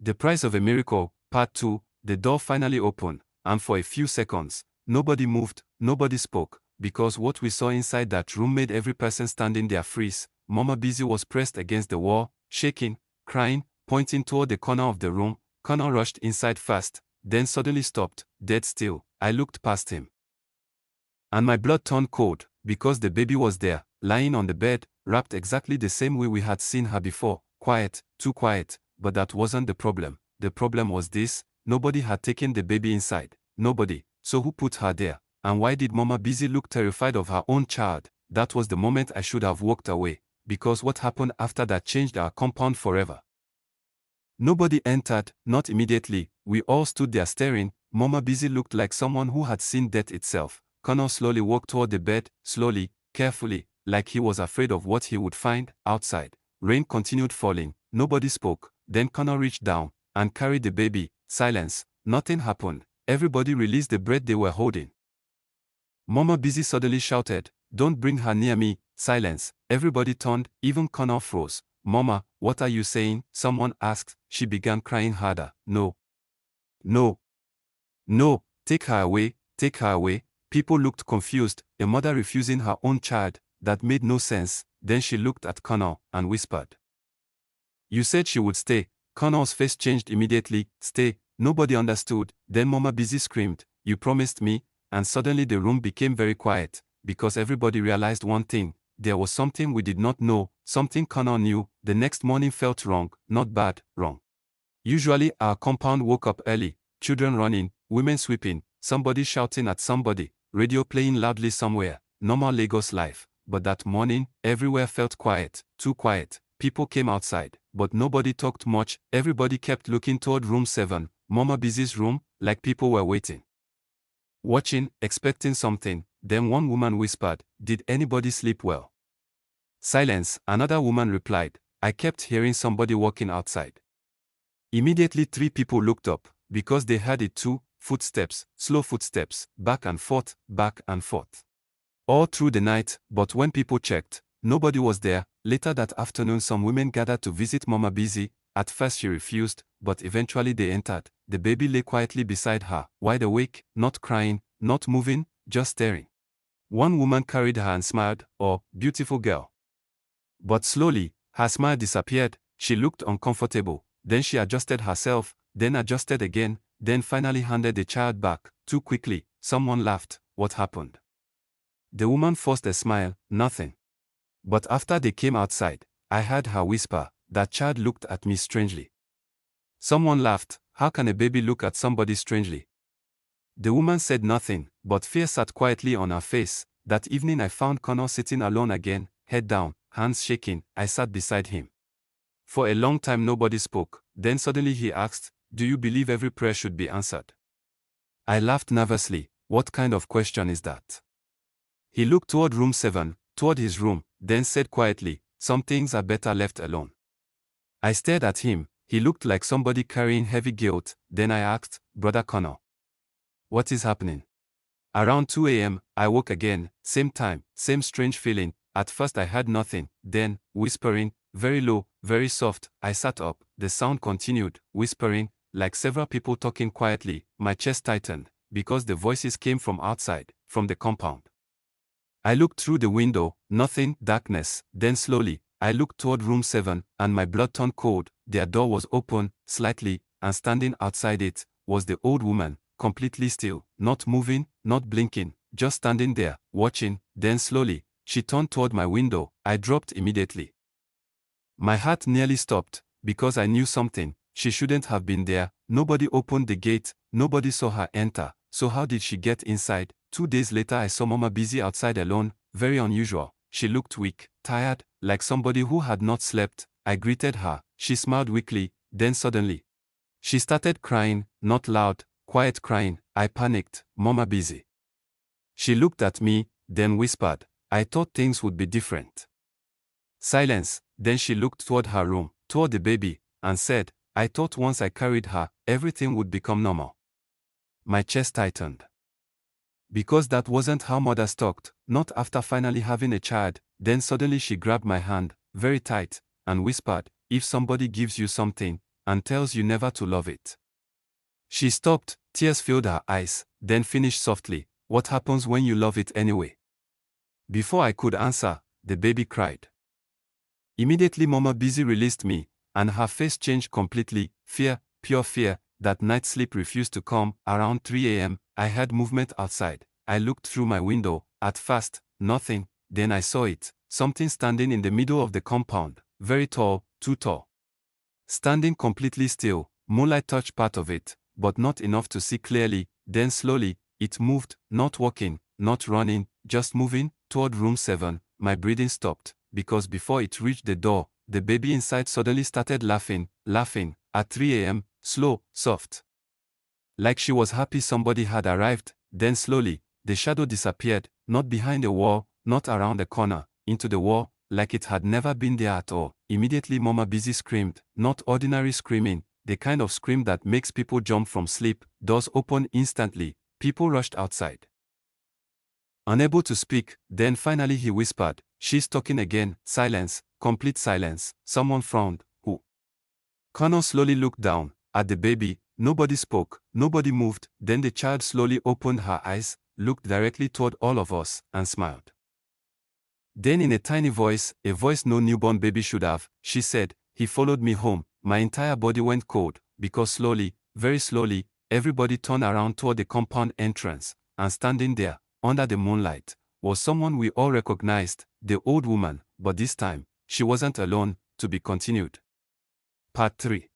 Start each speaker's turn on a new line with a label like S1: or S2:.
S1: The Price of a Miracle, Part 2, the door finally opened, and for a few seconds, nobody moved, nobody spoke, because what we saw inside that room made every person standing there freeze. Mama Busy was pressed against the wall, shaking, crying, pointing toward the corner of the room. Connor rushed inside fast, then suddenly stopped, dead still. I looked past him, and my blood turned cold, because the baby was there, lying on the bed, wrapped exactly the same way we had seen her before, quiet, too quiet. But that wasn't the problem. The problem was this: nobody had taken the baby inside. Nobody. So who put her there? And why did Mama Busy look terrified of her own child? That was the moment I should have walked away, because what happened after that changed our compound forever. Nobody entered, not immediately. We all stood there staring. Mama Busy looked like someone who had seen death itself. Connor slowly walked toward the bed, slowly, carefully, like he was afraid of what he would find outside. Rain continued falling. Nobody spoke. Then Connor reached down and carried the baby. Silence. Nothing happened. Everybody released the bread they were holding. Mama Busy suddenly shouted, "Don't bring her near me." Silence. Everybody turned, even Connor froze. "Mama, what are you saying?" someone asked. She began crying harder. "No. No. No. Take her away. Take her away." People looked confused. A mother refusing her own child. That made no sense. Then she looked at Connor and whispered, "You said she would stay." Connor's face changed immediately. "Stay." Nobody understood. Then Mama Busy screamed, "You promised me." And suddenly the room became very quiet, because everybody realized one thing: there was something we did not know, something Connor knew. The next morning felt wrong, not bad, wrong. Usually our compound woke up early, children running, women sweeping, somebody shouting at somebody, radio playing loudly somewhere, normal Lagos life. But that morning, everywhere felt quiet, too quiet. People came outside, but nobody talked much. Everybody kept looking toward room 7, Mama Busy's room, like people were waiting, watching, expecting something. Then one woman whispered, "Did anybody sleep well?" Silence. Another woman replied, "I kept hearing somebody walking outside." Immediately 3 people looked up, because they heard it too: footsteps, slow footsteps, back and forth, back and forth. All through the night. But when people checked, nobody was there. Later that afternoon some women gathered to visit Mama Busy. At first she refused, but eventually they entered. The baby lay quietly beside her, wide awake, not crying, not moving, just staring. One woman carried her and smiled, "Oh, beautiful girl." But slowly, her smile disappeared. She looked uncomfortable. Then she adjusted herself, then adjusted again, then finally handed the child back, too quickly. Someone laughed. What happened? The woman forced a smile. Nothing. But after they came outside, I heard her whisper, "That child looked at me strangely." Someone laughed. How can a baby look at somebody strangely? The woman said nothing, but fear sat quietly on her face. That evening I found Connor sitting alone again, head down, hands shaking. I sat beside him. For a long time nobody spoke. Then suddenly he asked, "Do you believe every prayer should be answered?" I laughed nervously. What kind of question is that? He looked toward room 7, toward his room, then said quietly, "Some things are better left alone." I stared at him. He looked like somebody carrying heavy guilt. Then I asked, "Brother Connor, what is happening?" Around 2 a.m., I woke again, same time, same strange feeling. At first I heard nothing, then, whispering, very low, very soft. I sat up. The sound continued, whispering, like several people talking quietly. My chest tightened, because the voices came from outside, from the compound. I looked through the window, nothing, darkness. Then slowly, I looked toward room 7, and my blood turned cold. Their door was open, slightly, and standing outside it was the old woman, completely still, not moving, not blinking, just standing there, watching. Then slowly, she turned toward my window. I dropped immediately. My heart nearly stopped, because I knew something. She shouldn't have been there. Nobody opened the gate, nobody saw her enter. So how did she get inside? 2 days later I saw Mama Busy outside alone, very unusual. She looked weak, tired, like somebody who had not slept. I greeted her. She smiled weakly. Then suddenly, she started crying, not loud, quiet crying. I panicked. "Mama Busy." She looked at me, then whispered, "I thought things would be different." Silence. Then she looked toward her room, toward the baby, and said, "I thought once I carried her, everything would become normal." My chest tightened. Because that wasn't how mothers talked, not after finally having a child. Then suddenly she grabbed my hand, very tight, and whispered, "If somebody gives you something, and tells you never to love it. She stopped, tears filled her eyes, then finished softly, what happens when you love it anyway? Before I could answer, the baby cried. Immediately Mama Busy released me, and her face changed completely, fear, pure fear. That night sleep refused to come. Around 3 a.m., I heard movement outside. I looked through my window. At first, nothing. Then I saw it, something standing in the middle of the compound, very tall, too tall. Standing completely still, moonlight touched part of it, but not enough to see clearly. Then slowly, it moved, not walking, not running, just moving, toward room 7. My breathing stopped, because before it reached the door, the baby inside suddenly started laughing, at 3 a.m., slow, soft. Like she was happy somebody had arrived. Then slowly, the shadow disappeared, not behind the wall, not around the corner, into the wall, like it had never been there at all. Immediately Mama Busy screamed, not ordinary screaming, the kind of scream that makes people jump from sleep. Doors opened instantly, people rushed outside. Unable to speak, then finally he whispered, she's talking again. Silence, complete silence. Someone frowned. Who? Connor slowly looked down at the baby. Nobody spoke, nobody moved. Then the child slowly opened her eyes, looked directly toward all of us, and smiled. Then in a tiny voice, a voice no newborn baby should have, she said, he followed me home. My entire body went cold, because slowly, very slowly, everybody turned around toward the compound entrance, and standing there, under the moonlight, was someone we all recognized, the old woman, but this time, she wasn't alone. To be continued. Part 3.